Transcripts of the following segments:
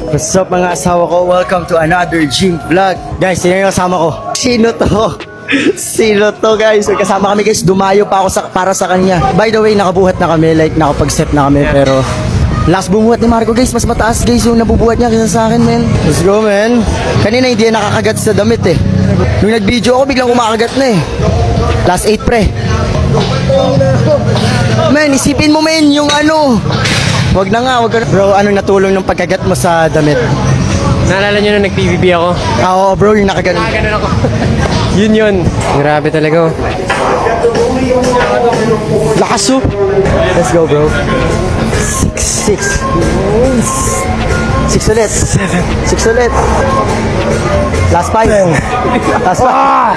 What's up mga asawa ko? Welcome to another gym vlog. Guys, sino yung kasama ko? Sino to? Sino to guys? May kasama kami guys. Dumayo pa ako para sa kanya. By the way, nakabuhat na kami. Like, nakapag-step na kami. Pero last bumuhat ni Marco guys. Mas mataas guys yung nabubuhat niya kaysa sa akin, man. Let's go, man. Kanina hindi yan nakakagat sa damit eh. Nung nag-video ako, biglang kumakagat na eh. Last 8 pre. Man, isipin mo men yung ano. Wag na nga, wag ka na. Bro, ano natulong ng pagkagat mo sa damit? Naalala nyo nung nag-PBB ako? Oo, bro, yung nakaganon. Nakaganon ako. yun. Grabe talaga oh. Lakas oh. Let's go, bro. 6 ulit. 6 ulit. Last 5.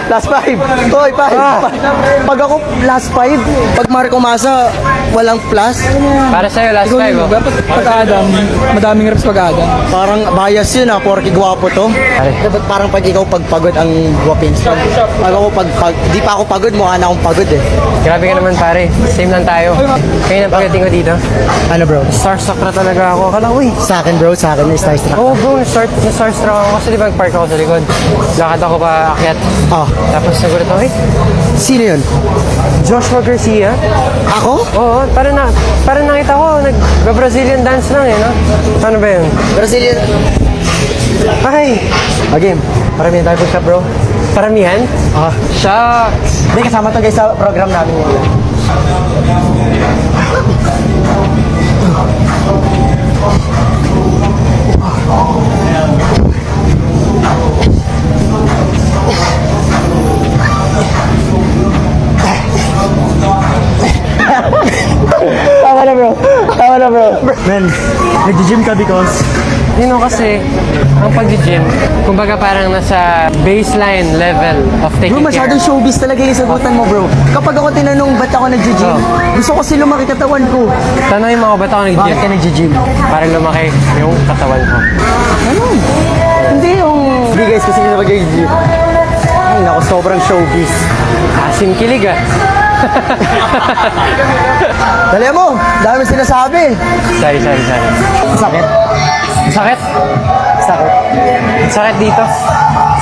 Last 5. Hoy, 5. Pag ako last 5, pag Marco Masa, walang plus. Para sa'yo, last 5 oh. Dapat pag-Adam, madaming reps pag-Adam. Parang bias yun ah, porke gwapo to. Dapat parang pag ikaw pagpagod ang gwaping. Pag ako di pa ako pagod, mukha na akong pagod eh. Grabe ka naman pare. Same lang tayo. Kaya na pagdating ko dito. Ano bro? Starstruck na talaga ako. Akala, uy. Sa akin bro, sa akin na starstruck. Oo bro, na-starstruck ako kasi di ba park ako sa likod. Lakad ako pa akyat. Ah, Tapos nagulat ako, eh. sino yun? Joshua Garcia. Ako? Oo, parang nakita ko, nag-Brazilian dance lang eh, no? Ano ba yun? Brazilian. Ay! Game. Paramihan tayo push up bro. Paramihan? Ah, Shucks! hindi kasama to guys sa program namin ngayon. Tama na bro. Man, nag-gym ka because Yun know, kasi, ang pag-gym, kumbaga parang nasa baseline level of taking bro, masyadong care. showbiz talaga yung sagutan mo bro. Kapag ako tinanong ba't ako nag-gym, gusto ko kasi lumaki katawan ko. Tanongin mo ako, ba't ako Bakit nag-gym? ka nag-gym? Para lumaki yung katawan ko. Ano? Hindi yung... Hindi guys, kasi hindi nag-gym. Ay naku, sobrang showbiz. Asim kilig ah. Dali mo, dami sinasabi. Sorry. Sakit. Sakit? Sakit. Sakit dito.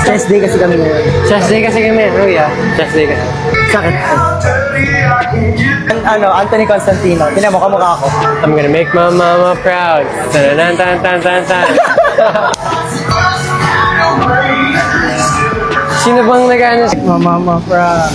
Stress day kasi kami ngayon. Chest day kasi kami. Oh yeah, chest day kasi. Sakit. Ano, Anthony Constantino. Tinan mo, kamukha ako. I'm gonna make my mama proud. Tan. Sino bang nag-ano? Mama, pra.